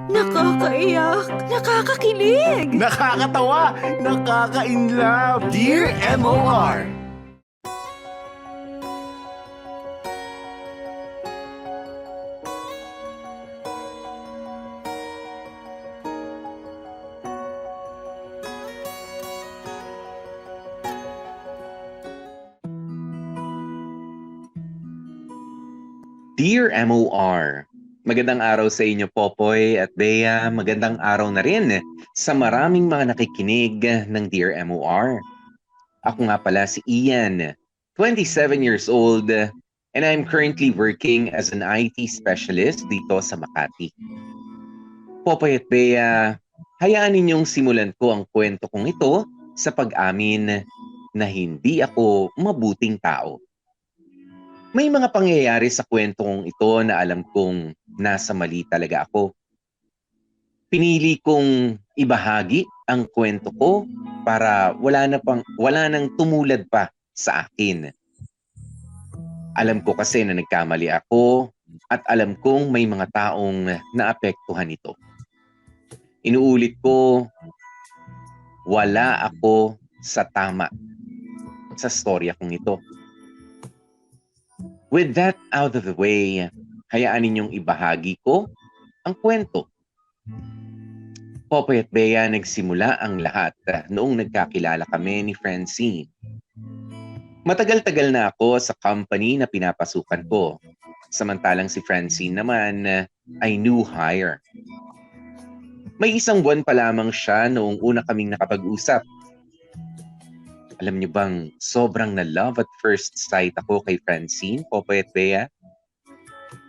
Nakakaiyak, nakakakilig. Nakakatawa, nakaka-inlove. Dear MOR. Dear MOR, magandang araw sa inyo Popoy at Bea. Magandang araw na rin sa maraming mga nakikinig ng Dear MOR. Ako nga pala si Ian, 27 years old, and I'm currently working as an IT specialist dito sa Makati. Popoy at Bea, hayaan ninyong simulan ko ang kwento kong ito sa pag-amin na hindi ako mabuting tao. May mga pangyayari sa kwento kong ito na alam kong nasa mali talaga ako. Pinili kong ibahagi ang kwento ko para wala nang tumulad pa sa akin. Alam ko kasi na nagkamali ako at alam kong may mga taong naapektuhan ito. Inuulit ko, wala ako sa tama sa storya kong ito. With that out of the way, hayaan ninyong ibahagi ko ang kwento. Popoy at Bea, nagsimula ang lahat noong nagkakilala kami ni Francine. Matagal-tagal na ako sa company na pinapasukan ko. Samantalang si Francine naman ay new hire. May isang buwan pa lamang siya noong una kaming nakapag-usap. Alam niyo bang sobrang na-love at first sight ako kay Francine, Popoy at Bea?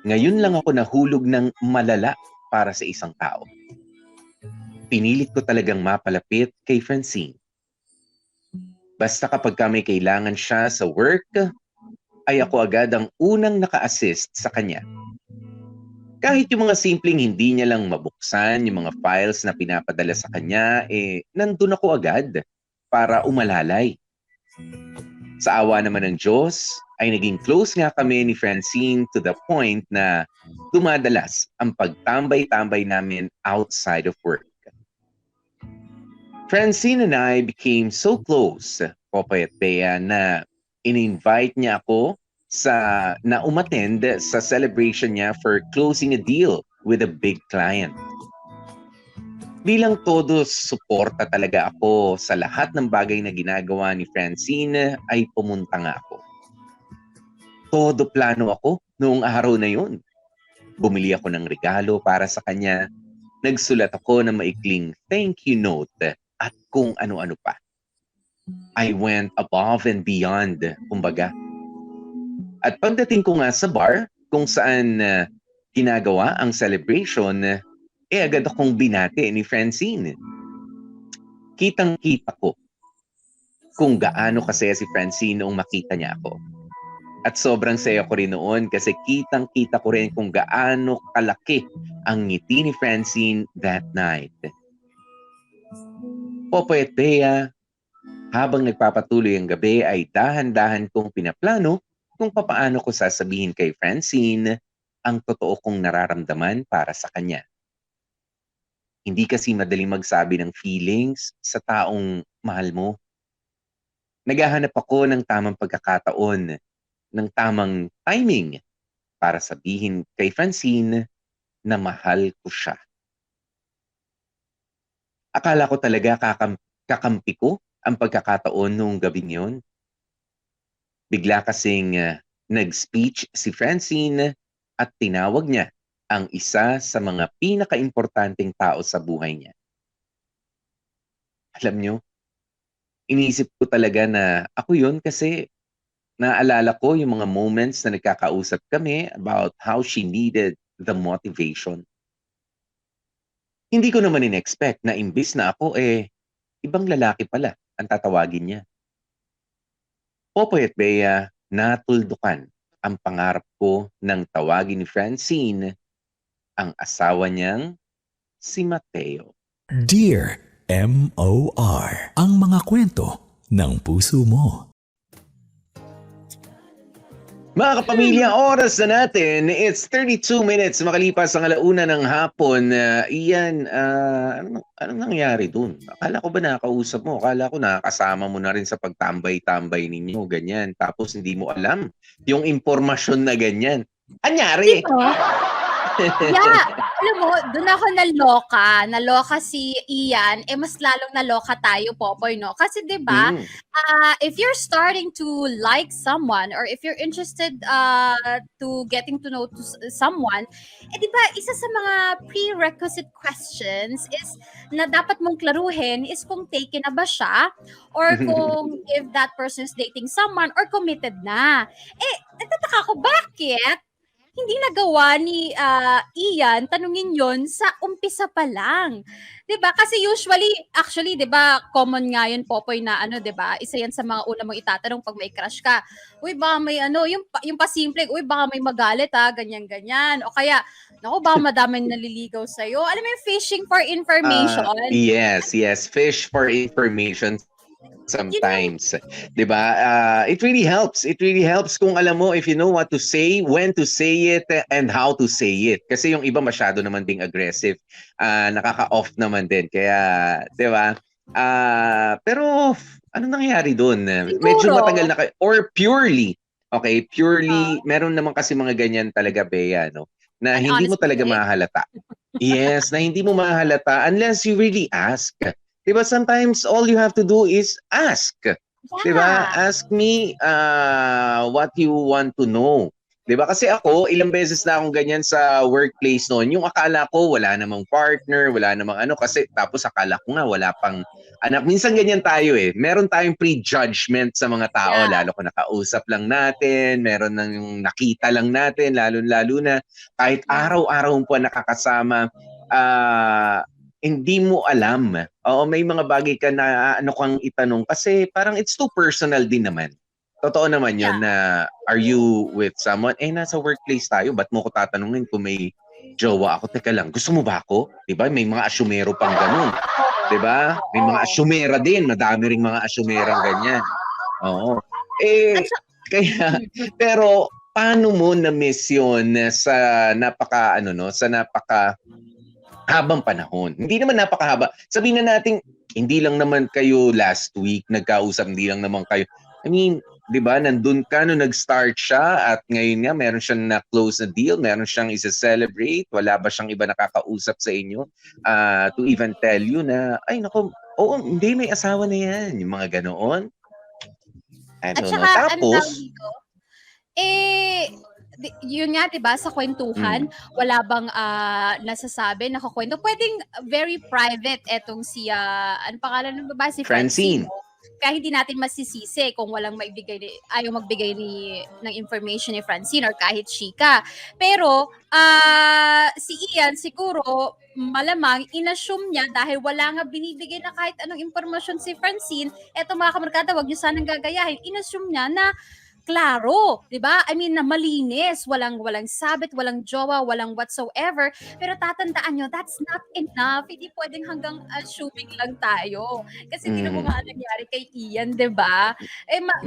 Ngayon lang ako nahulog ng malala para sa isang tao. Pinilit ko talagang mapalapit kay Francine. Basta kapag may kailangan siya sa work, ay ako agad ang unang naka-assist sa kanya. Kahit yung mga simpleng hindi niya lang mabuksan, yung mga files na pinapadala sa kanya, nandun ako agad para umalalay. Sa awa naman ng Diyos, ay naging close nga kami ni Francine to the point na dumadalas ang pagtambay-tambay namin outside of work. Francine and I became so close, Popoy at Bea, na in-invite niya ako na umattend sa celebration niya for closing a deal with a big client. Bilang todo suporta talaga ako sa lahat ng bagay na ginagawa ni Francine, ay pumunta nga ako. Todo plano ako noong araw na yun. Bumili ako ng regalo para sa kanya. Nagsulat ako ng maikling thank you note at kung ano-ano pa. I went above and beyond, kumbaga. At pagdating ko nga sa bar, kung saan ginagawa ang celebration, agad akong binati ni Francine. Kitang-kita ko kung gaano kasaya si Francine noong makita niya ako. At sobrang saya ko rin noon kasi kitang-kita ko rin kung gaano kalaki ang ngiti ni Francine that night. Popoy at Bea, habang nagpapatuloy ang gabi ay dahan-dahan kong pinaplano kung papaano ko sasabihin kay Francine ang totoo kong nararamdaman para sa kanya. Hindi kasi madaling magsabi ng feelings sa taong mahal mo. Naghahanap ako ng tamang pagkakataon, ng tamang timing para sabihin kay Francine na mahal ko siya. Akala ko talaga kakampi ko ang pagkakataon noong gabing yun. Bigla kasing nag-speech si Francine at tinawag niya ang isa sa mga pinaka-importanteng tao sa buhay niya. Alam niyo, iniisip ko talaga na ako yun kasi naalala ko yung mga moments na nagkakausap kami about how she needed the motivation. Hindi ko naman in-expect na imbis na ako ibang lalaki pala ang tatawagin niya. Popoy at Bea, natuldukan ang pangarap ko nang tawagin ni Francine ang asawa niyang si Mateo. Dear MOR, ang mga kwento ng puso mo. Mga kapamilya, oras na natin. It's 32 minutes makalipas ang alauna ng hapon. Iyan, anong nangyari dun? Akala ko ba nakakausap mo? Akala ko nakakasama mo na rin sa pagtambay-tambay ninyo, ganyan. Tapos hindi mo alam yung impormasyon na ganyan. Anyari? Yeah, alam mo, doon ako naloka si Ian, mas lalong naloka tayo, Popoy, no? Kasi 'di ba, if you're starting to like someone or if you're interested to getting to know someone, 'di ba, isa sa mga prerequisite questions is na dapat mong klaruhin is kung taken na ba siya or kung if that person is dating someone or committed na. Nagtataka ako, bakit hindi nagawa ni Ian tanungin yon sa umpisa pa lang. 'Di ba? Kasi actually 'di ba, common nga 'yun, Popoy, na ano, 'di ba? Isa 'yan sa mga una mong itatanong pag may crush ka. Uy, baka may yung pasimple, uy, baka may magalit ganyan-ganyan. O kaya, naku, baka madaming naliligaw sa iyo. Alam mo yung fishing for information. Yes, fish for information. Sometimes, 'di ba? It really helps. It really helps kung alam mo, if you know what to say, when to say it, and how to say it. Kasi yung iba masyado naman ding aggressive. Nakaka-off naman din. Kaya, 'di ba? Pero ano nangyari doon? Medyo matagal na or purely, meron naman kasi mga ganyan talaga, Bea, no? Na hindi mo talaga mahalata. Yes, na hindi mo mahalata unless you really ask. Diba, sometimes all you have to do is ask. Yeah. Diba? Ask me what you want to know. Diba? Kasi ako, ilang beses na akong ganyan sa workplace noon. Yung akala ko wala namang partner, wala namang kasi tapos akala ko nga wala pang anak. Minsan ganyan tayo eh. Meron tayong prejudgment sa mga tao, lalo kung nakausap lang natin, meron nang nakita lang natin, lalo na kahit araw-araw po nakakasama, hindi mo alam. Oo, may mga bagay ka na kang itanong kasi parang it's too personal din naman. Totoo naman yun na are you with someone? Nasa workplace tayo, ba't mo ko tatanungin kung may jowa ako? Teka lang, gusto mo ba ako? Diba? May mga asyumero pang ganun. Diba? May mga asyumera din. Madami ring mga asyumerang ganyan. Oo. Pero paano mo na-miss yun sa napaka habang panahon? Hindi naman napakahaba. Sabihin na natin, hindi lang naman kayo last week nagkausap, hindi lang naman kayo. I mean, 'di ba, nandun ka nung nag-start siya at ngayon nga meron siyang na-close na deal, meron siyang isa-celebrate, wala ba siyang iba nakakausap sa inyo to even tell you na, ay nako, hindi, may asawa na yan. Yung mga ganoon. At saka, tapos, yun nga, diba, sa kwentuhan, wala bang nasasabi, nakakwento? Pwedeng very private etong si, ano pangalan ng babae? Si Francine. Kaya hindi natin masisisi kung ayaw magbigay ng information ni Francine or kahit chika. Pero, si Ian, siguro, malamang, inassume niya dahil wala nga binibigay na kahit anong impormasyon si Francine, eto mga kamarkada, wag niyo sanang gagayahin, inassume niya na klaro, 'di ba? I mean, na malinis, walang sabit, walang jowa, walang whatsoever. Pero tatandaan nyo, that's not enough. Hindi pwedeng hanggang assuming lang tayo. Kasi hindi mo nga nangyari kay Ian, 'di ba?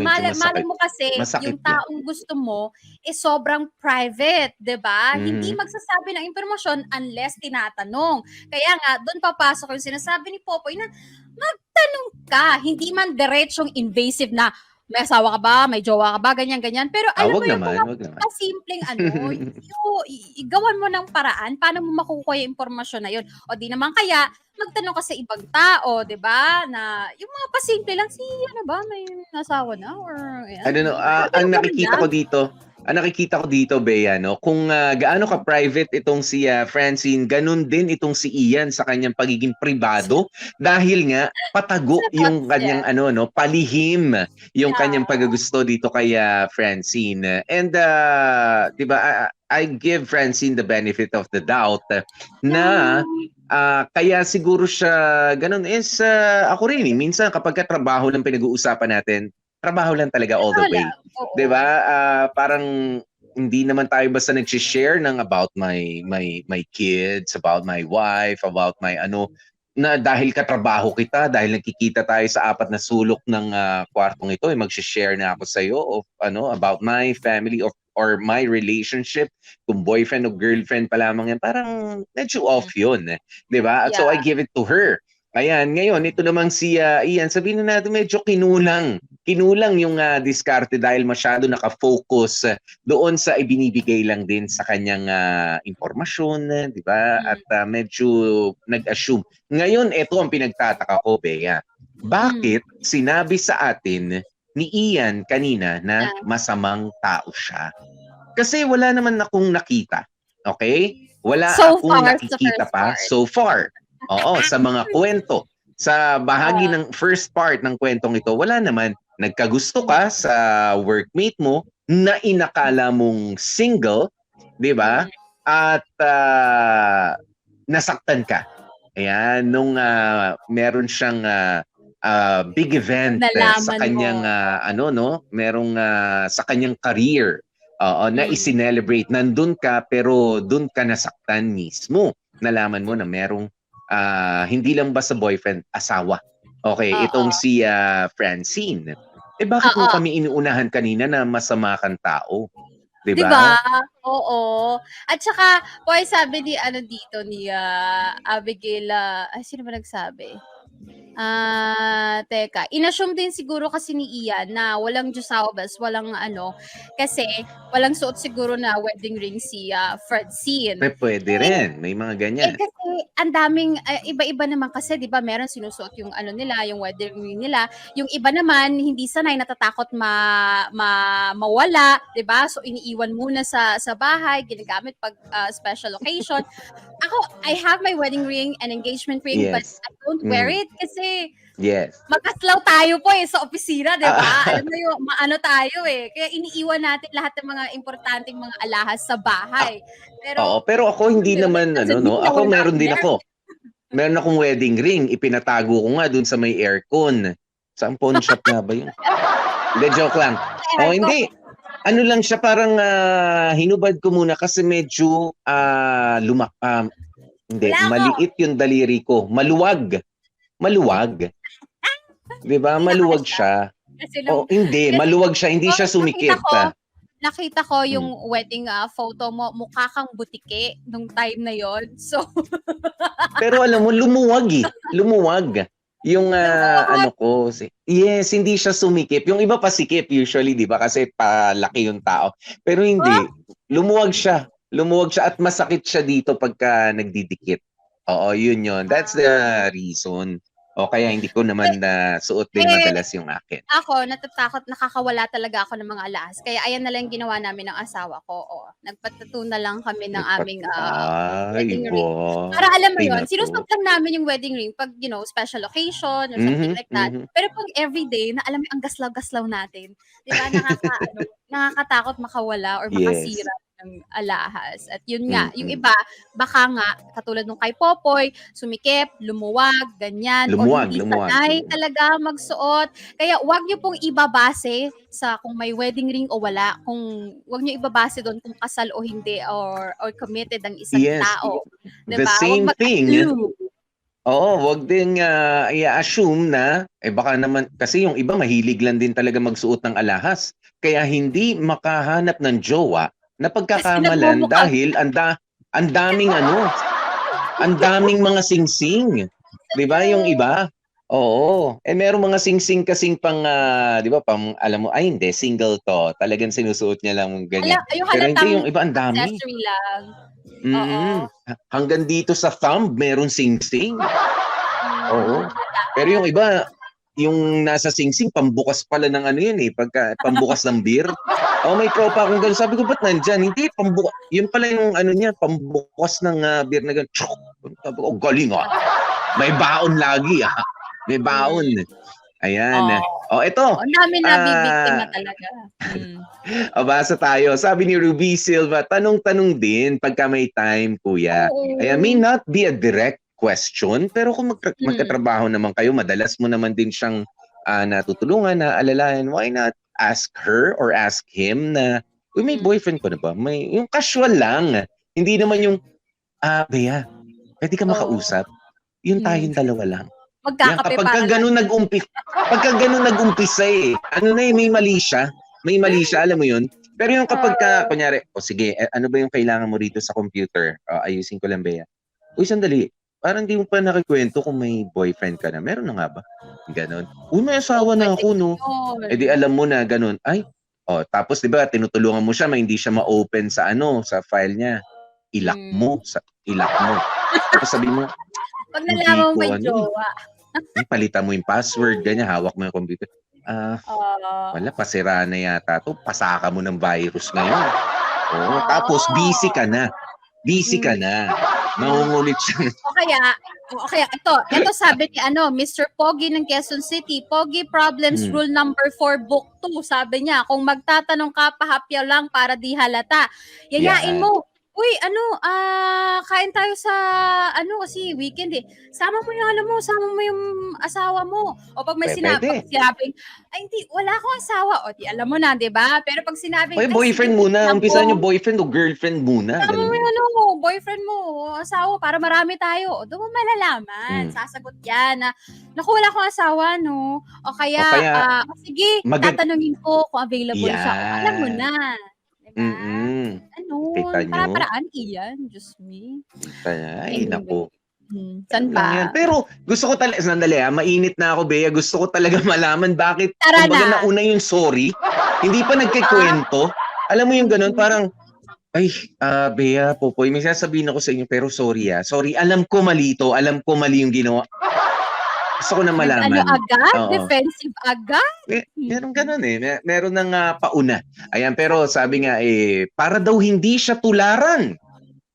Malay mo kasi yung taong gusto mo sobrang private, 'di ba? Hindi magsasabi ng impormasyon unless tinatanong. Kaya nga doon papasok yung sinasabi ni Popoy na magtanong ka, hindi man diretsong invasive na may asawa ka ba? May jowa ka ba? Ganyan-ganyan. Pero alam mo yung mga simpleng gawan mo ng paraan, paano mo makukuha yung impormasyon na yun? O di naman kaya, magtanong ka sa ibang tao, di ba? Na yung mga pasimple lang, may asawa na? Or, I don't know. Ang nakikita ko dito, Bea, no? Kung gaano ka-private itong si Francine, ganun din itong si Ian sa kanyang pagiging pribado dahil nga patago yung kanyang palihim yung kanyang paggusto dito kay Francine. And 'di ba, I give Francine the benefit of the doubt na kaya siguro siya ganun is ako rin minsan kapag trabaho lang pinag-uusapan natin, trabaho lang talaga all the way. 'Di ba? Parang hindi naman tayo basta nag-share ng about my kids, about my wife, about my na dahil katrabaho kita, dahil nagkikita tayo sa apat na sulok ng kwartong ito, mag-share na ako sa iyo of about my family or my relationship, kung boyfriend o girlfriend pa lamang yan, parang medyo off yun. Diba? So I Yeah. give it to her. Ayan, ngayon, ito namang si Ian, sabihin na natin medyo kinulang. Kinulang yung diskarte dahil masyado nakafocus doon sa ibinibigay lang din sa kanyang impormasyon, di ba? At medyo nag-assume. Ngayon, ito ang pinagtataka ko, Bea. Bakit sinabi sa atin ni Ian kanina na masamang tao siya? Kasi wala naman akong nakita. Okay? Wala So akong far, nakikita sa first pa part. so far. Oo, sa mga kwento. Sa bahagi ng first part ng kwentong ito, wala naman. Nagkagusto ka sa workmate mo na inakala mong single, di ba? At nasaktan ka. Ayan, nung meron siyang big event sa Nalaman kanyang mo. merong sa kanyang career. Na i-celebrate. Nandun ka pero dun ka nasaktan mismo. Nalaman mo na merong hindi lang ba sa boyfriend, asawa. Okay, itong si Francine. Bakit mo kami inuunahan kanina na masama kang tao? Diba? Diba? Oo. At saka, boy, sabi ni dito ni Abigail, ay, sino ba nagsabi? Teka. Inassume din siguro kasi ni Ian na walang Diyosawbas, walang kasi walang suot siguro na wedding ring si Francine. Pwede rin. May mga ganyan. Kasi ang daming, iba-iba naman kasi, di ba, meron sinusuot yung nila, yung wedding ring nila. Yung iba naman, hindi sanay, natatakot mawala, di ba? So, iniiwan muna sa bahay, ginagamit pag special occasion. Ako, I have my wedding ring and engagement ring, but I don't wear it kasi magkaslaw tayo po sa opisina, di ba? Alam mo yung tayo Kaya iniiwan natin lahat ng mga importanteng mga alahas sa bahay. Pero ako hindi naman, ako meron din ako. Meron akong wedding ring, ipinatago ko nga dun sa may aircon. Saan pawn shop nga ba yun? Hindi, joke lang. Hindi. Ano lang siya, parang hinubad ko muna kasi medyo maliit yung daliri ko. Maluwag. Diba? Maluwag siya. Hindi. Maluwag siya. Hindi siya sumikip. Nakita ko yung wedding photo mo, mukha kang butike nung time na yon. So, pero alam mo, lumuwag. Yung yes, hindi siya sumikip. Yung iba pasikip usually, di ba? Kasi palaki yung tao. Pero hindi. Lumuwag siya at masakit siya dito pagka nagdidikit. Oo, yun. That's the reason. O kaya hindi ko naman suot din madalas yung akin. Ako, natatakot, nakakawala talaga ako ng mga alahas. Kaya ayan na lang ginawa namin ng asawa ko. Nagpatattoo na lang kami ng aming wedding ring. Para alam mo yun, sinusot lang namin yung wedding ring pag, special occasion or something like that. Pero pag everyday, na alam mo ang gaslaw-gaslaw natin, di ba, nakakatakot makawala or makasira ng alahas. At yun nga, yung iba, baka nga, katulad nung kay Popoy, sumikip, lumuwag, ganyan, o hindi sanay talaga magsuot. Kaya wag niyo pong ibabase sa kung may wedding ring o wala, wag niyo ibabase doon kung kasal o hindi or committed ang isang tao. Diba? The same thing. Oo, wag din i-assume na, baka naman, kasi yung iba mahilig lang din talaga magsuot ng alahas. Kaya hindi makahanap ng jowa na pagkakamalan dahil ang daming mga singsing. 'Di ba yung iba? Oo. Merong mga singsing kasing pang 'di ba, alam mo, ay hindi single to. Talagang sinusuot niya lang ganyan. Pero hindi yung iba ang dami. Accessory lang. Hanggang dito sa thumb meron singsing. Oo. Pero yung iba, yung nasa singsing, pambukas pala ng pagka pambukas ng beer. May tropa akong gano'n. Sabi ko, ba't nandyan? Hindi, pambukas. Yun pala yung niya, pambukas ng beer na gano'n. Sabi ko, galing May baon lagi May baon. Ayan. Ito. Ang dami nabibiktima talaga. Basa tayo. Sabi ni Ruby Silva, tanong-tanong din pagka may time, kuya. Ayan, may not be a direct question, pero kung magkatrabaho naman kayo, madalas mo naman din siyang natutulungan, na alalayan, why not ask her or ask him na, may boyfriend ko na ba? Yung casual lang. Hindi naman yung, Bea, pwede ka makausap? Yung tayong dalawa lang. Magkakape pa. Pagka ganun nag-umpisa may mali siya. May mali siya, alam mo yun. Pero yung kapag kunyari, sige, ano ba yung kailangan mo rito sa computer? Ayusin ko lang, Bea. Uy, sandali. Parang di mo pa nakikwento kung may boyfriend ka na. Meron na nga ba? Ganon. Uy, may asawa na ako, no? Eh di alam mo na, ganon. Ay, tapos di ba, tinutulungan mo siya, hindi siya ma-open sa sa file niya. Ilak mo. Tapos sabi mo, pag nalaman mo may ko, jowa. Palitan mo yung password, ganyan, hawak mo yung computer. Wala, pasira na yata to. Pasaka mo ng virus ngayon. Tapos busy ka na. Mangungulit siya. O kaya ito sabi ni Mr. Pogi ng Quezon City, Pogi Problems Rule number 4 Book 2, sabi niya, kung magtatanong ka, pahapyaw lang para di halata. Yayain mo, uy, kain tayo sa, kasi weekend eh. Sama mo yung asawa mo. O pag may sinabing, ay hindi, wala akong asawa. O di alam mo na, di ba? Pero pag sinabing, boyfriend muna. Umpisa niyo boyfriend o girlfriend muna. Sama mo yung boyfriend mo, asawa, para marami tayo. O doon mo malalaman. Sasagot yan na, naku, wala akong asawa, no? O kaya sige, tatanungin ko kung available siya. O, alam mo na. Para-paraan iyan, just me. Ay, naku. Saan ba? Pero gusto ko talaga, sandali mainit na ako, Bea. Gusto ko talaga malaman bakit kumbaga nauna yung sorry. Hindi pa nagkikwento. Alam mo yung ganun, parang, ay, Bea, Popoy, may sasabihin ako sa inyo, pero sorry Sorry, alam ko mali ito. Alam ko mali yung ginawa. Gusto ko na malaman. Agad? Defensive agad? Meron ganun meron ng pauna. Ayan, pero sabi nga para daw hindi siya tularan.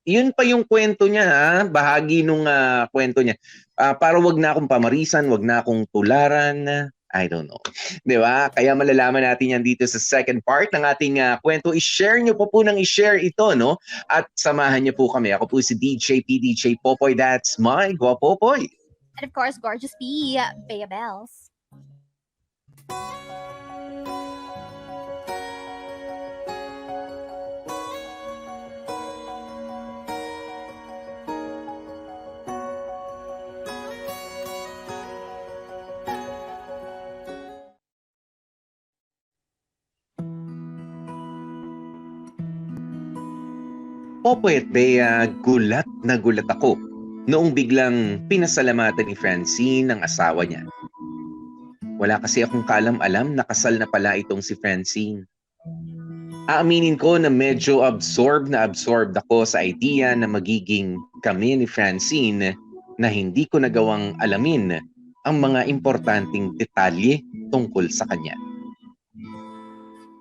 Yun pa yung kwento niya, bahagi nung kwento niya. Para wag na akong pamarisan, wag na akong tularan. I don't know. Di ba? Kaya malalaman natin yan dito sa second part ng ating kwento. I-share nyo po ng i-share ito, no? At samahan nyo po kami. Ako po si DJ Popoy. That's my Gwapopoy. And of course, Gorgeous P, Bea Bells. Popoy at Bea, gulat na gulat ako noong biglang pinasalamatan ni Francine ang asawa niya. Wala kasi akong kalam-alam na kasal na pala itong si Francine. Aaminin ko na medyo absorbed ako sa idea na magiging kami ni Francine na hindi ko nagawang alamin ang mga importanteng detalye tungkol sa kanya.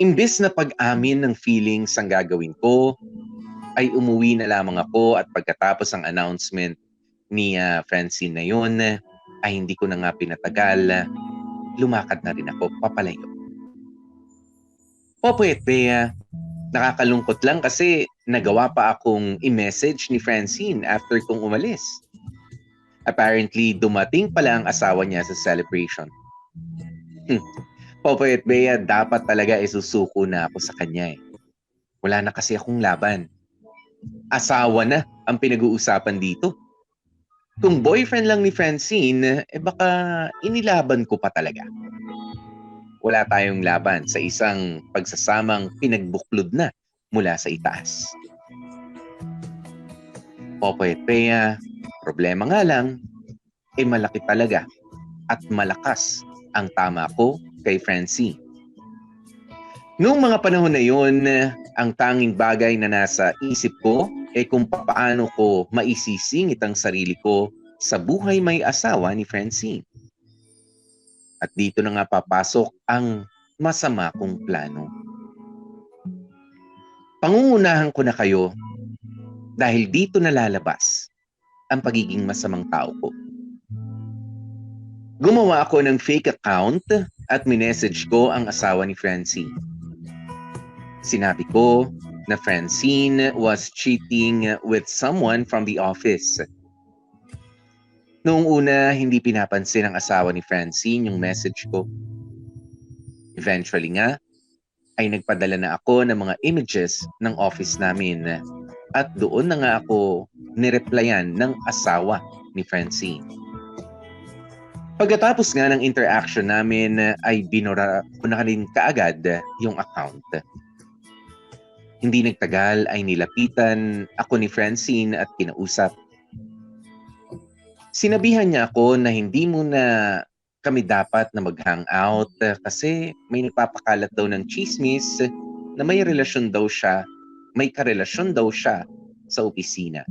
Imbes na pag-amin ng feelings ang gagawin ko, ay umuwi na lamang ako at pagkatapos ang announcement ni Francine na yun, ay hindi ko na nga pinatagal, lumakad na rin ako papalayo. Popoy at Bea, nakakalungkot lang kasi nagawa pa akong i-message ni Francine after kong umalis. Apparently, dumating pala ang asawa niya sa celebration. Popoy at Bea, dapat talaga isusuko na ako sa kanya Wala na kasi akong laban. Asawa na ang pinag-uusapan dito. Kung boyfriend lang ni Francine, baka inilaban ko pa talaga. Wala tayong laban sa isang pagsasamang pinagbuklod na mula sa itaas. Popoy at Bea, problema nga lang, malaki talaga at malakas ang tama ko kay Francine. Noong mga panahon na yun, ang tanging bagay na nasa isip ko kung paano ko maisisingit ang sarili ko sa buhay may asawa ni Francine. At dito na nga papasok ang masama kong plano. Pangungunahan ko na kayo dahil dito nalalabas ang pagiging masamang tao ko. Gumawa ako ng fake account at minessage ko ang asawa ni Francine. Sinabi ko na Francine was cheating with someone from the office. Noong una, hindi pinapansin ng asawa ni Francine yung message ko. Eventually nga, ay nagpadala na ako ng mga images ng office namin at doon na nga ako nireplyan ng asawa ni Francine. Pagkatapos nga ng interaction namin ay binura ko na rin kaagad yung account. Hindi nagtagal ay nilapitan ako ni Francine at kinausap. Sinabihan niya ako na hindi muna kami dapat na mag-hangout kasi may nagpapakalat daw ng chismis na may karelasyon daw siya sa opisina.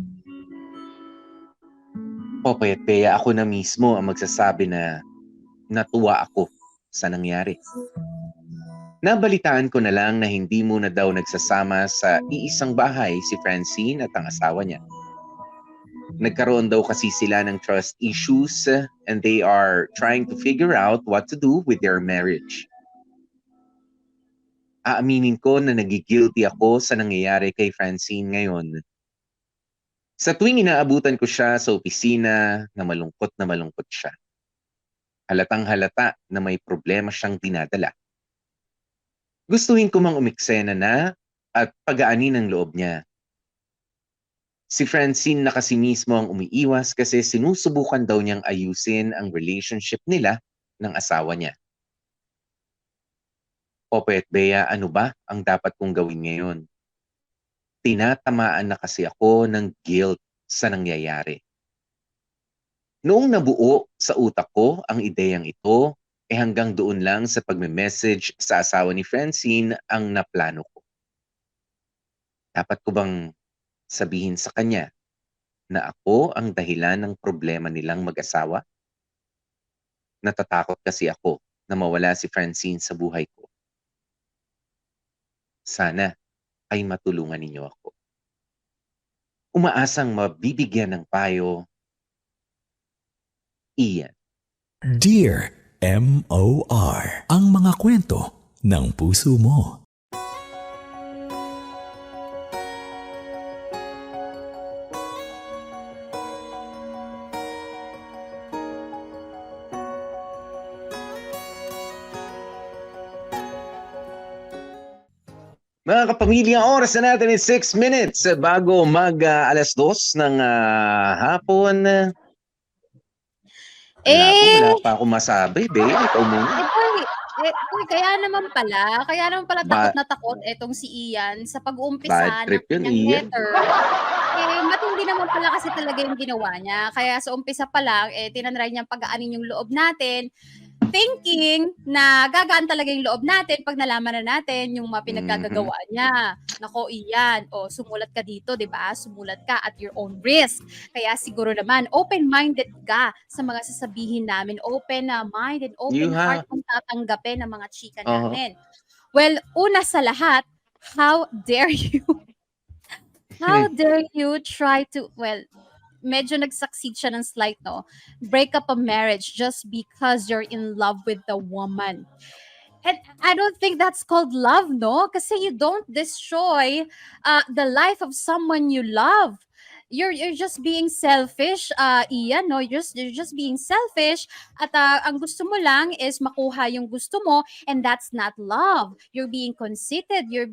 Popoy at Bea, ako na mismo ang magsasabi na natuwa ako sa nangyari. Nabalitaan ko na lang na hindi muna daw nagsasama sa iisang bahay si Francine at ang asawa niya. Nagkaroon daw kasi sila ng trust issues and they are trying to figure out what to do with their marriage. Aaminin ko na nagigilty ako sa nangyayari kay Francine ngayon. Sa tuwing inaabutan ko siya sa opisina, na malungkot siya. Halatang halata na may problema siyang dinadala. Gustuhin ko mang umiksena na at pagaanin ang loob niya. Si Francine na kasi mismo ang umiiwas kasi sinusubukan daw niyang ayusin ang relationship nila ng asawa niya. Popoy at Bea, ano ba ang dapat kong gawin ngayon? Tinatamaan na kasi ako ng guilt sa nangyayari. Noong nabuo sa utak ko ang ideyang ito, hanggang doon lang sa pagme-message sa asawa ni Francine ang naplano ko. Dapat ko bang sabihin sa kanya na ako ang dahilan ng problema nilang mag-asawa? Natatakot kasi ako na mawala si Francine sa buhay ko. Sana ay matulungan ninyo ako. Umaasang mabibigyan ng payo, Ian. Dear M.O.R. Ang mga kwento ng puso mo. Mga kapamilya, oras na natin is 6 minutes bago alas 2 ng hapon. Wala pa akong masabi, Bea. Ikaw muna. Kaya naman pala takot na takot etong si Ian sa pag-uumpisa Bad trip yun, ng Ian. letter. Matindi naman pala kasi talaga yung ginawa niya. Kaya sa umpisa pa lang, tinanry niyang pag-aanin yung loob natin, thinking na gagaan talaga yung loob natin pag nalaman na natin yung mga pinaggagawa niya. Nako, Ian, sumulat ka dito, di ba? Sumulat ka at your own risk. Kaya siguro naman, open-minded ka sa mga sasabihin namin. Open-minded, open heart kung tatanggapin ang mga chika namin. Well, una sa lahat, how dare you? How dare you try to, medyo nag-succeed siya ng slight, no? Break up a marriage just because you're in love with the woman. And I don't think that's called love, no? Kasi you don't destroy the life of someone you love. You're just being selfish, Ian, no? You're just being selfish at ang gusto mo lang is makuha yung gusto mo, and that's not love. You're being conceited, you're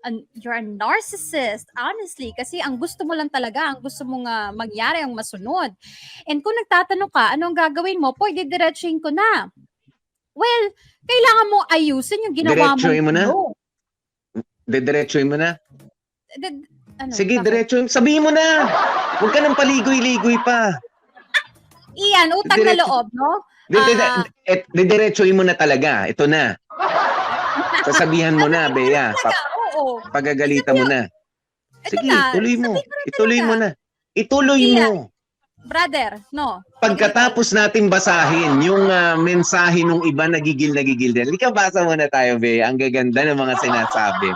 a narcissist, honestly, kasi ang gusto mo lang talaga, ang gusto mong mangyari ang masunod. And kung nagtatanong ka, anong gagawin mo? Pwede diretsuhin ko na. Well, kailangan mo ayusin yung ginawa mo. Diretsuhin mo na? Diretsuhin mo na? Sige, diretsuhin. Sabihin mo na! Huwag ka nang paligoy-ligoy pa. Iyan, utang na loob, no? Diretsuhin mo na talaga. Ito na. Sasabihan mo na, Bea. Pagagalitan mo na. Sige, ituloy mo. Ituloy mo na. Ituloy mo. Brother, no. Pagkatapos natin basahin yung mensahe ng iba nagigil din. Halika, basa muna tayo, Bea. Ang gaganda ng mga sinasabi.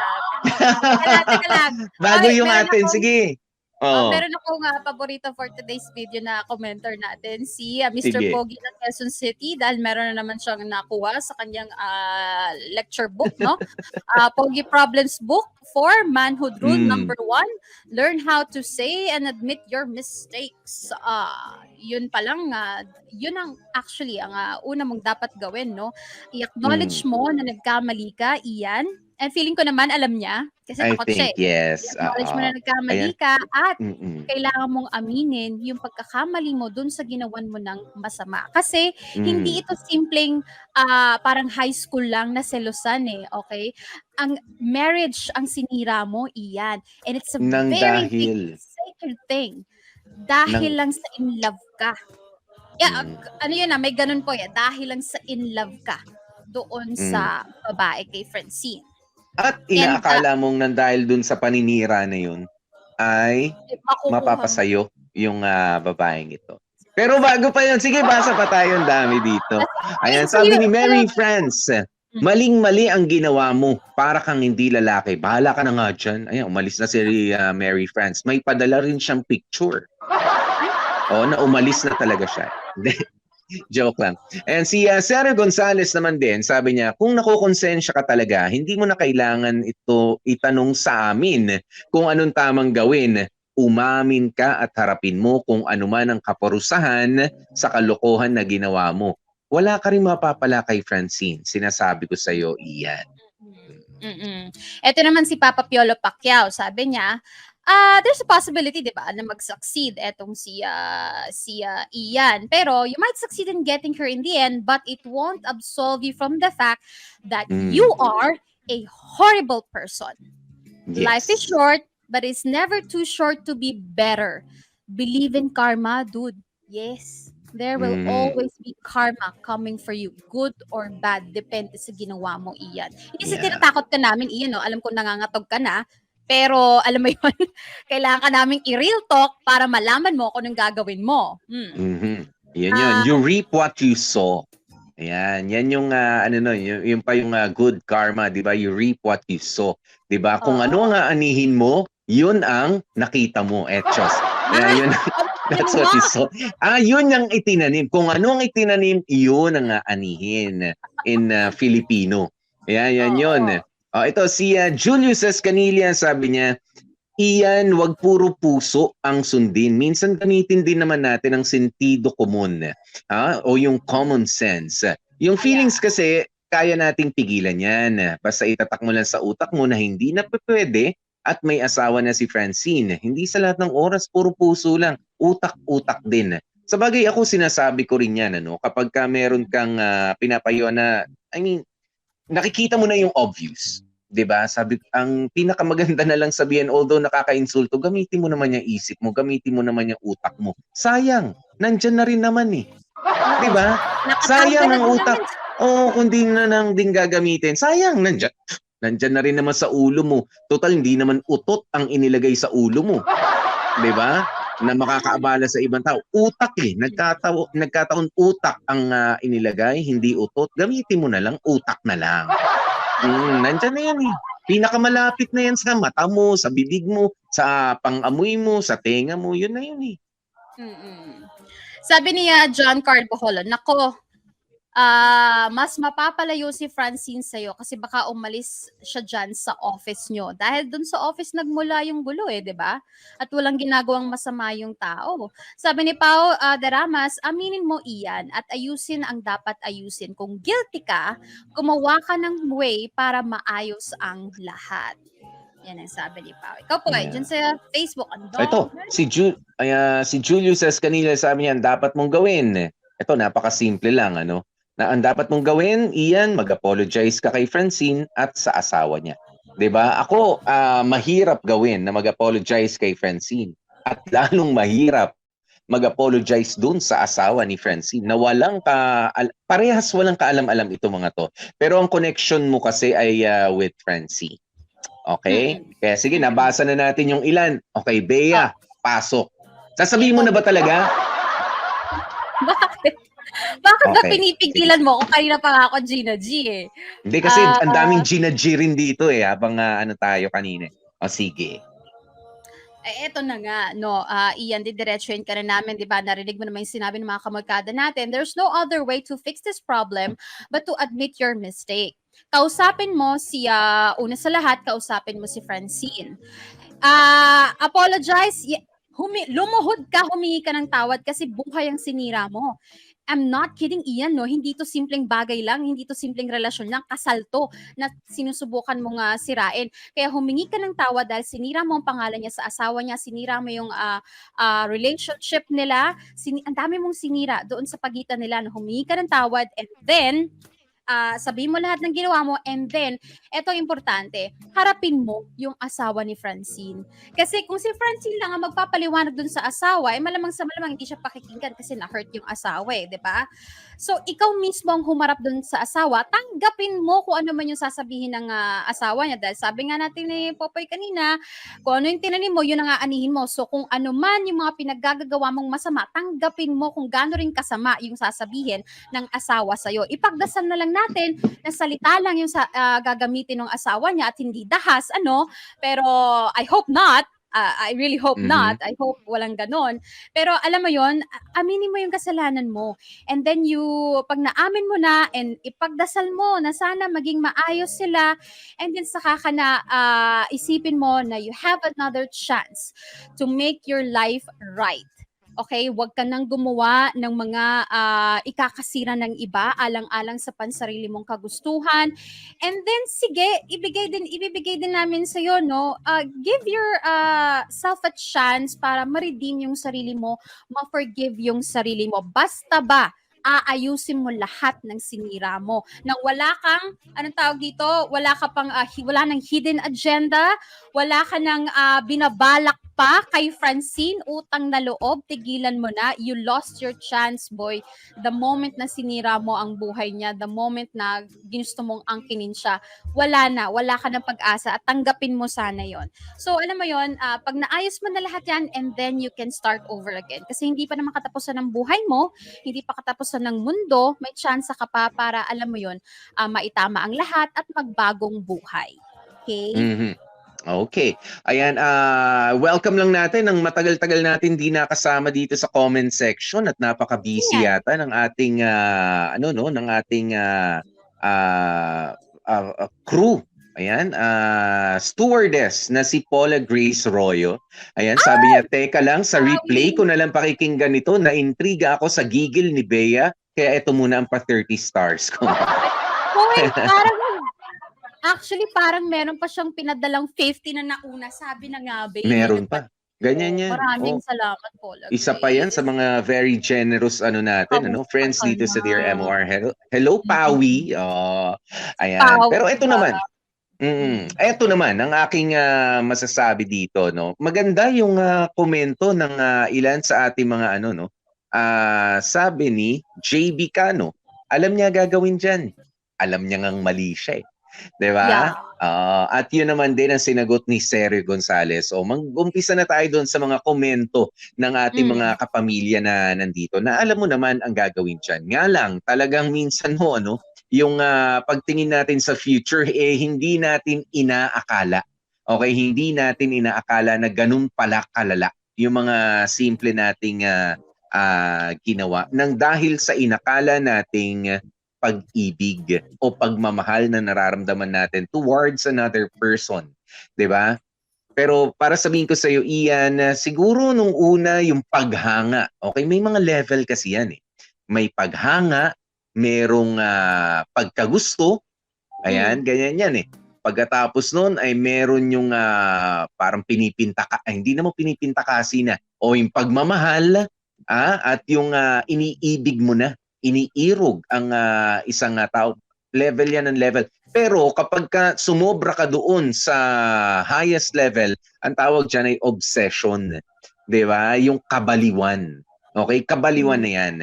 Teka lang. Bago yung atin, sige. Meron akong paborito for today's video na commenter natin, si Mr. Sige. Pogi ng Quezon City, dahil meron na naman siyang nakuha sa kanyang lecture book, no? Pogi Problems Book for Manhood Rule number 1, learn how to say and admit your mistakes. Yun pa lang, yun ang actually ang una mong dapat gawin, no? I-acknowledge mo na nagkamali ka, Ian, And feeling ko naman alam niya kasi I takot siya think yes. I-acknowledge mo na Ayan. nagkamali ka at Mm. kailangan mong aminin yung pagkakamali mo dun sa ginawan mo ng masama. Kasi hindi Mm. ito simpleng parang high school lang na selosan okay? Ang marriage ang sinira mo, iyan. And it's a Nang very big dahil sacred thing. ng Dahil lang sa in love ka. Yeah, mm, ano yun may ganun po dahil lang sa in love ka doon mm. sa babae kay Francine. At And inaakala mong nang dahil dun sa paninira na yun ay makukuha mo. mapapasayo yung babaeng ito. Pero bago pa yun, sige, basa pa tayo, ang dami dito. Ayan, sabi ni Mary France, maling-mali ang ginawa mo, para kang hindi lalaki. Bahala ka na nga dyan. Ayan, umalis na si Mary France. May padala rin siyang picture. Na umalis na talaga siya. Joke lang. And si Sarah Gonzalez naman din, sabi niya, kung nakukonsensya ka talaga, hindi mo na kailangan ito itanong sa amin kung anong tamang gawin. Umamin ka at harapin mo kung ano man ang kaparusahan sa kalokohan na ginawa mo. Wala ka rin mapapala kay Francine. Sinasabi ko sa iyo, iyan. Ito naman si Papa Piolo Pacquiao, sabi niya, there's a possibility, 'di ba, na mag-succeed etong si Ian. Pero you might succeed in getting her in the end, but it won't absolve you from the fact that you are a horrible person. Yes. Life is short, but it's never too short to be better. Believe in karma, dude. Yes. There will always be karma coming for you, good or bad, depende sa ginawa mo, Ian. Hindi sa tinatakot ka namin, Ian, no? Alam ko nangangatog ka na, pero alam mo yun, kailangan ka naming i-real talk para malaman mo kung anong gagawin mo. Yan yun. You reap what you sow. Ayan, yan yung yung pa yung good karma, 'di ba? You reap what you sow, 'di ba? Kung ano ang aanihin mo, yun ang nakita mo, etchos. Ayan, yun. That's what you saw. Yun ang itinanim. Kung ano ang itinanim, yun ang aanihin in Filipino. Ayan, yan yun. Ito si Julius Escanilla, sabi niya, Iyan, wag puro puso ang sundin. Minsan gamitin din naman natin ang sentido komon, o yung common sense. Yung feelings kasi, kaya nating pigilan yan. Basta itatak mo lang sa utak mo na hindi na pwede at may asawa na si Francine. Hindi sa lahat ng oras, puro puso lang. Utak-utak din. Sabagay ako, sinasabi ko rin yan, kapag ka meron kang pinapayuan na, nakikita mo na yung obvious. 'Di ba? Sabi, ang pinakamaganda na lang sabihin, although nakaka-insulto, gamitin mo naman yung isip mo, gamitin mo naman yung utak mo. Sayang, nandyan na rin naman 'Di ba? Sayang ang utak. Kung di na nang din gagamitin, sayang, nandyan na rin naman sa ulo mo. Total, hindi naman utot ang inilagay sa ulo mo. 'Di ba? Na makakaabala sa ibang tao. Utak nagkataon utak ang inilagay, hindi utot. Gamitin mo na lang, utak na lang. Nandyan na yan Pinakamalapit na yan sa mata mo, sa bibig mo, sa pang-amoy mo, sa tenga mo. Yun na yun Sabi niya John Carboholo, nako, mas mapapalayo si Francine sa'yo kasi baka umalis siya dyan sa office nyo. Dahil dun sa office nagmula yung gulo 'di ba? At walang ginagawang masama yung tao. Sabi ni Pao Daramas, aminin mo iyan at ayusin ang dapat ayusin. Kung guilty ka, gumawa ka ng way para maayos ang lahat. Yan ang sabi ni Pao. Ikaw po dyan sa Facebook. Ito, si Julius Escanilla, sabi niya, dapat mong gawin. Ito, napakasimple lang, na ang dapat mong gawin, Ian, mag-apologize ka kay Francine at sa asawa niya. 'Di ba? Ako, mahirap gawin na mag-apologize kay Francine at lalong mahirap mag-apologize dun sa asawa ni Francine na parehas walang kaalam-alam ito mga to. Pero ang connection mo kasi ay with Francine. Okay? Kaya sige, nabasa na natin yung ilan. Okay, Bea, pasok. Sasabihin mo na ba talaga? Bakit ba pinipigilan mo? Kung kanina pa nga ako Gina G Hindi kasi ang daming Gina G rin dito habang tayo kanina. Sige. Eto na nga, Ian, didiretsuhin ka na namin, di ba? Narinig mo naman yung sinabi ng mga kamagkada natin. There's no other way to fix this problem but to admit your mistake. Kausapin mo una sa lahat, kausapin mo si Francine. Apologize. lumuhod ka, humingi ka ng tawad kasi buhay ang sinira mo. I'm not kidding, Ian, no? Hindi to simpleng bagay lang, hindi to simpleng relasyon lang, kasal to na sinusubukan mong sirain. Kaya humingi ka ng tawad dahil sinira mo ang pangalan niya sa asawa niya, sinira mo yung relationship nila, ang dami mong sinira doon sa pagitan nila, na humingi ka ng tawad, and then sabihin mo lahat ng ginawa mo, and then, eto importante, harapin mo yung asawa ni Francine. Kasi kung si Francine lang ang magpapaliwanag dun sa asawa, malamang sa malamang hindi siya pakikinggan kasi na-hurt yung asawa di ba? So, ikaw mismo ang humarap dun sa asawa, tanggapin mo kung ano man yung sasabihin ng asawa niya. Dahil sabi nga natin ni Popoy kanina, kung ano yung tinanim mo, yun ang aanihin mo. So, kung ano man yung mga pinaggagawa mong masama, tanggapin mo kung gaano rin kasama yung sasabihin ng asawa sa'yo. Ipagdasal na lang natin na salita lang yung gagamitin ng asawa niya at hindi dahas, pero I hope not. I really hope not. I hope walang ganon. Pero alam mo yon, aminin mo yung kasalanan mo. And then pag naamin mo na and ipagdasal mo na sana maging maayos sila, and then saka ka na isipin mo na you have another chance to make your life right. Okay, huwag ka nang gumawa ng mga ikakasira ng iba alang-alang sa pansarili mong kagustuhan. And then sige, ibibigay din namin sa iyo, give your self a chance para ma-redeem yung sarili mo, ma-forgive yung sarili mo. Basta ba aayusin mo lahat ng sinira mo. Nang wala kang, wala ka pang, wala nang hidden agenda, wala ka nang binabalak pa kay Francine, utang na loob, tigilan mo na. You lost your chance, boy. The moment na sinira mo ang buhay niya, the moment na ginusto mong angkinin siya, wala ka ng pag-asa at tanggapin mo sana yon. So, alam mo yon, pag naayos mo na lahat yan, and then you can start over again. Kasi hindi pa naman katapusan ng buhay mo, hindi pa katapusan ng mundo, may chance ka pa para, alam mo yon, maitama ang lahat at magbagong buhay. Okay? Mm-hmm. Okay. Ayan, welcome lang natin ang matagal-tagal natin di nakasama dito sa comment section at napaka-busy yata ng ating ng ating crew. Ayan, stewardess na si Paula Grace Royo. Ayan, sabi niya, teka lang, sa replay ko na lang pakikinggan ito, na-intriga ako sa gigil ni Bea, kaya ito muna ang pa-30 stars ko. Actually, parang meron pa siyang pinadalang 50 na nauna, sabi na nga, Bea. Meron pa. Ganyan yan. Maraming salamat, Paula. Isa pa yan sa mga very generous natin, friends dito sa Dear MOR. Hello, Pawi. Ayan. Pawi, pero ito naman. Ito naman ang aking masasabi dito, Maganda yung komento ng ilan sa ating mga sabi ni JB Cano, alam niya gagawin diyan. Alam niya ngang mali siya. 'Di ba? Yeah. At yun naman din ang sinagot ni Sergio Gonzalez. Mag-umpisa na tayo doon sa mga komento ng ating mga kapamilya na nandito na alam mo naman ang gagawin diyan. Nga lang, talagang minsan yung pagtingin natin sa future hindi natin inaakala. Okay, hindi natin inaakala na ganun pala kalala yung mga simple nating ginawa nang dahil sa inakala nating pag-ibig o pagmamahal na nararamdaman natin towards another person, 'di ba? Pero para sabihin ko sa iyo, Ian, siguro nung una yung paghanga. Okay, may mga level kasi yan eh. May paghanga, merong pagkagusto. Ayan, ganyan yan eh. Pagkatapos nun ay meron yung parang pinipinta ka, hindi naman pinipinta kasi na, o yung pagmamahal at yung iniibig mo na, iniirog ang isang tao. Level yan ng level. Pero kapag sumobra ka doon sa highest level, ang tawag dyan ay obsession. 'Di ba? Yung kabaliwan. Okay? Kabaliwan na yan.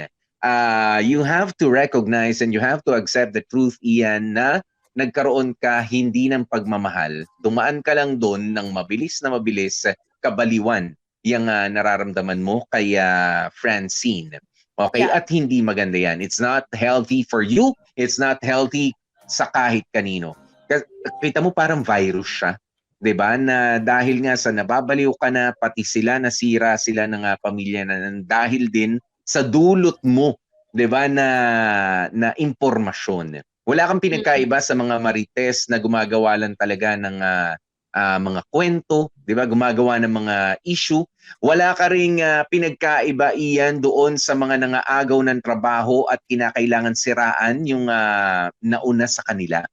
You have to recognize and you have to accept the truth, Ian, na nagkaroon ka hindi ng pagmamahal. Dumaan ka lang doon ng mabilis na mabilis, kabaliwan yung nararamdaman mo kay Francine. Okay? Yeah. At hindi maganda yan. It's not healthy for you. It's not healthy sa kahit kanino. Kita mo parang virus siya. 'Di ba? Na dahil nga sa nababaliw ka na, pati sila, nasira sila ng pamilya na dahil din sa dulot mo, 'di ba, na impormasyon. Wala kang pinagkaiba sa mga marites na gumagawa lang talaga ng mga kwento, 'di ba? Gumagawa ng mga issue. Wala ka ring pinagkaiba iyan doon sa mga nangaagaw ng trabaho at kinakailangan siraan yung nauna sa kanila.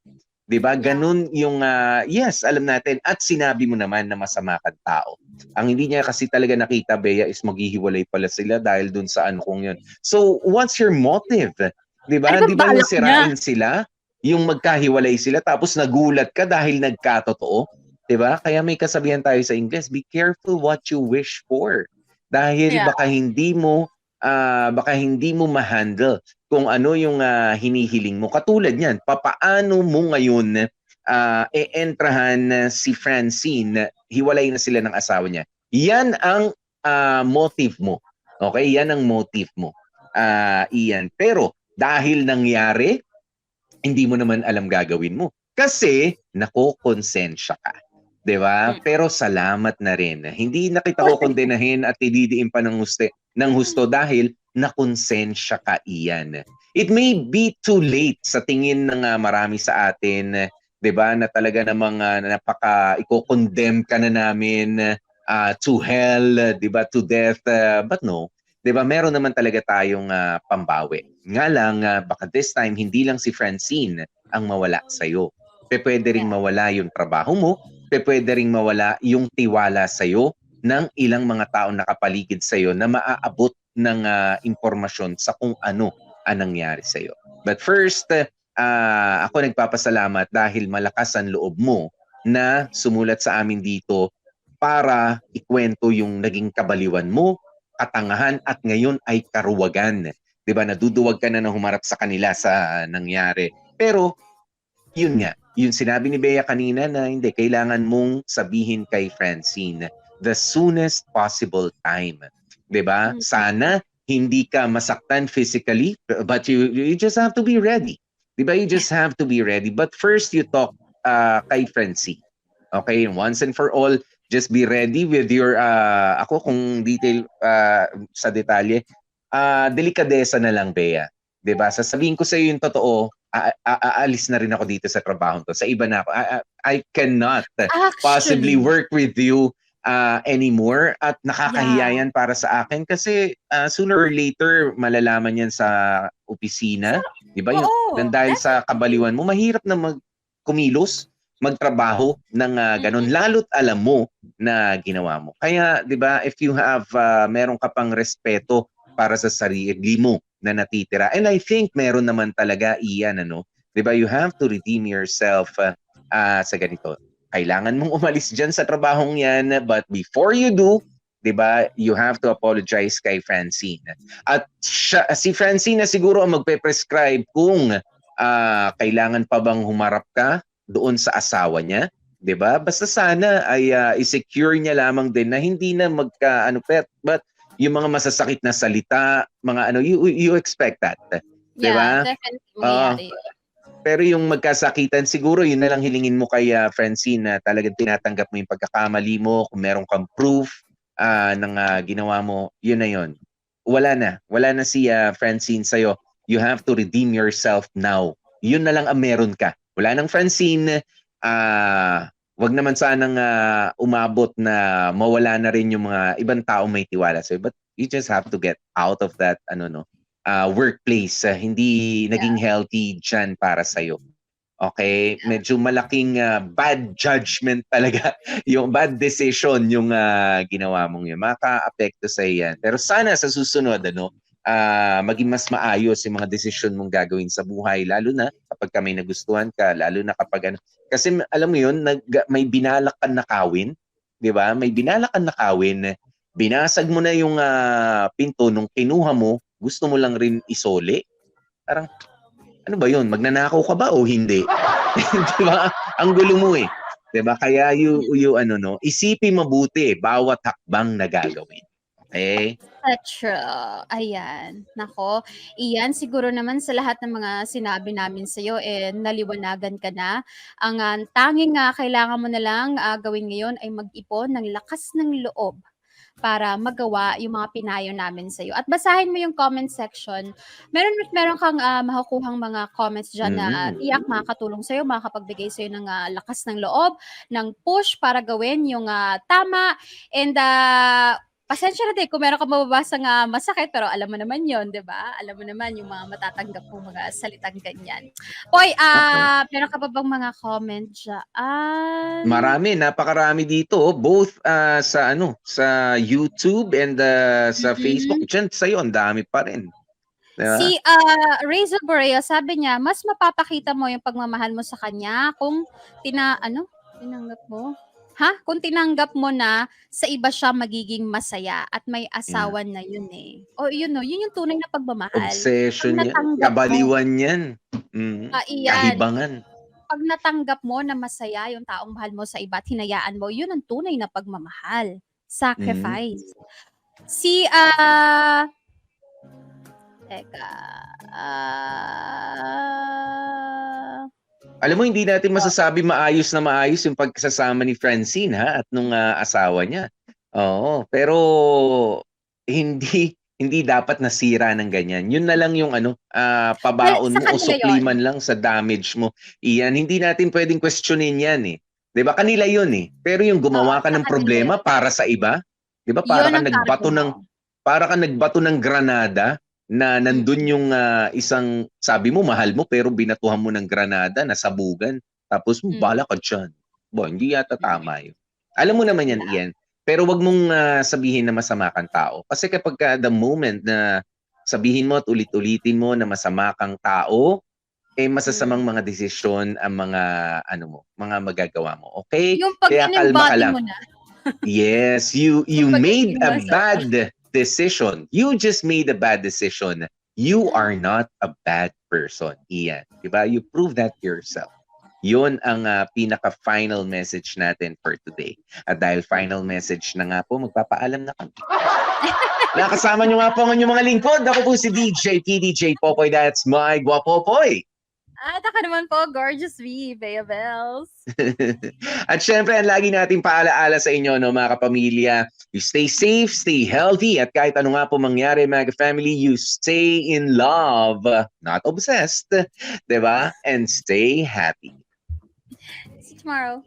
'Di ba? Yeah. Ganun yung yes, alam natin at sinabi mo naman na masama kang tao. Ang hindi niya kasi talaga nakita, Bea, is maghihiwalay pala sila dahil dun sa ano kung yun. So, what's your motive? 'Di ba? Ano Di ba ba yung balak niya? sirain sila? Yung magkahiwalay sila tapos nagulat ka dahil nagkatotoo? 'Di ba? Kaya may kasabihan tayo sa English, be careful what you wish for. Dahil Yeah. baka hindi mo ma-handle kung ano yung hinihiling mo. Katulad niyan, papaano mo ngayon e-entrahan si Francine, hiwalay na sila ng asawa niya. Yan ang motive mo. Okay? Yan ang motive mo. Iyan. Pero dahil nangyari, hindi mo naman alam gagawin mo. Kasi nakokonsensya ka. 'Di ba? Pero salamat na rin. Hindi na kita ko kondenahin at ididiin pa ng husto dahil nakonsensya ka iyan. It may be too late sa tingin ng marami sa atin, 'di ba, na talaga namang iko-condemn ka na namin to hell, 'di ba, to death, but no. 'Di ba, meron naman talaga tayong pambawi. Nga lang baka this time hindi lang si Francine ang mawala sa iyo. Pwede ring mawala yung trabaho mo, pwede ring mawala yung tiwala sa iyo ng ilang mga taong nakapaligid sa iyo na maaabot ng impormasyon sa kung ano ang nangyari sa iyo. But first, ako nagpapasalamat dahil malakas ang loob mo na sumulat sa amin dito para ikwento yung naging kabaliwan mo, katangahan at ngayon ay karuwagan. 'Di ba? Naduduwag ka na humarap sa kanila sa nangyari. Pero yun nga, yung sinabi ni Bea kanina na hindi, kailangan mong sabihin kay Francine the soonest possible time. 'Di ba? Sana hindi ka masaktan physically, but you just have to be ready. 'Di ba? You just have to be ready. But first you talk kay Francine. Okay? Once and for all, just be ready with your ako kung detail sa detalye, delikadesa na lang, Bea. 'Di ba? Sasabihin ko sa iyo yung totoo, aalis na rin ako dito sa trabaho to. Sa iba na ako. I cannot possibly Actually, work with you anymore at nakakahiya yan para sa akin kasi sooner or later malalaman yan sa opisina. Di ba? oo. Dahil sa kabaliwan mo, mahirap na kumilos, magtrabaho ng ganun. Lalo't alam mo na ginawa mo. Kaya, di ba, if you have, meron ka pang respeto para sa sarili mo na natitira. And I think meron naman talaga iyan, ano? 'Di ba? You have to redeem yourself sa ganito. Kailangan mong umalis diyan sa trabahong 'yan, but before you do, 'di ba? You have to apologize kay Francine. At si Francine na siguro ang magpe-prescribe kung kailangan pa bang humarap ka doon sa asawa niya, 'di ba? Basta sana ay i-secure niya lamang din na hindi na but yung mga masasakit na salita, mga you expect that. 'Di ba? Yeah, definitely mangyayari. Pero yung magkasakitan siguro, yun na lang hilingin mo kay Francine na talagang tinatanggap mo yung pagkakamali mo, kung meron kang proof ng ginawa mo, yun na yun. Wala na si Francine sa'yo. You have to redeem yourself now. Yun na lang ang meron ka. Wala nang Francine, wag naman sanang umabot na mawala na rin yung mga ibang tao may tiwala sa'yo. But you just have to get out of that workplace. Hindi naging healthy dyan para sa'yo. Okay? Medyo malaking bad judgment talaga. Yung bad decision yung ginawa mong yun. Maka-apekto sa yan. Pero sana sa susunod, maging mas maayos yung mga desisyon mong gagawin sa buhay. Lalo na kapag may nagustuhan ka. Lalo na kapag kasi alam mo yun, may binalak kang nakawin. Di ba? May binalak kang nakawin. Binasag mo na yung pinto nung kinuha mo. Gusto mo lang rin isole. Parang, ano ba yun? Magnanakaw ka ba o hindi? Di ba? Ang gulo mo eh. Di ba? Kaya isipin mabuti bawat hakbang na gagawin. Okay? True. Ayan. Nako, iyan siguro naman sa lahat ng mga sinabi namin sa'yo, naliwanagan ka na. Ang tanging kailangan mo na lang gawin ngayon ay mag-ipon ng lakas ng loob para magawa yung mga pinayo namin sa'yo. At basahin mo yung comment section. Meron kang makukuhang mga comments dyan na tiyak makakatulong sa'yo, makakapagbigay sa'yo ng lakas ng loob, ng push para gawin yung tama. And pasensya na din kung meron ka mababasang masakit, pero alam mo naman yon, di ba? Alam mo naman yung mga matatanggap mong mga salitang ganyan. Poy, meron ka pa bang mga comment dyan? Marami, napakarami dito, both sa YouTube and sa Facebook. Diyan sa'yo, ang dami pa rin. Diba? Si Razel Borea, sabi niya, mas mapapakita mo yung pagmamahal mo sa kanya kung tinanggap mo? Kung tinanggap mo na sa iba siya magiging masaya at may asawa na yun eh. O yun yung tunay na pagmamahal. Obsession yan. Kabaliwan yan. Kahibangan. Pag natanggap mo na masaya yung taong mahal mo sa iba at hinayaan mo, yun ang tunay na pagmamahal. Sacrifice. Si alam mo, hindi natin masasabi maayos yung pagkasama ni Francine at nung asawa niya. Oo, pero hindi dapat nasira ng ganyan. Yun na lang yung pabaon mo o supliman lang sa damage mo. Iyan, hindi natin pwedeng questionin yan eh. 'Di ba? Kanila yun eh. Pero yung gumawa ka ng problema para sa iba, 'di ba? Para ka nagbato ng granada na nandun yung isang, sabi mo mahal mo pero binatuhan mo ng granada, nasabugan, tapos bala ka dyan. Hindi yata tama yun. Alam mo naman yan, Ian, pero wag mong sabihin na masama kang tao. Kasi kapag the moment na sabihin mo at ulit-ulitin mo na masama kang tao, masasamang mga desisyon ang mga magagawa mo. Okay? Yung pag kalma ka lang. Mo na. Yes, you made a bad decision. You just made a bad decision. You are not a bad person, Ian. Diba? You prove that to yourself. Yun ang pinaka-final message natin for today. At dahil final message na nga po, magpapaalam na kami. Nakasama nyo nga po ang inyong mga lingkod. Ako po si DJ PDJ Popoy. That's my Guapopoy. At ako naman po, Gorgeous V, Bea Bells. At syempre, ang lagi natin paalaala sa inyo, mga kapamilya, you stay safe, stay healthy, at kahit ano nga po mangyari, mga family, you stay in love, not obsessed, diba? And stay happy. See you tomorrow.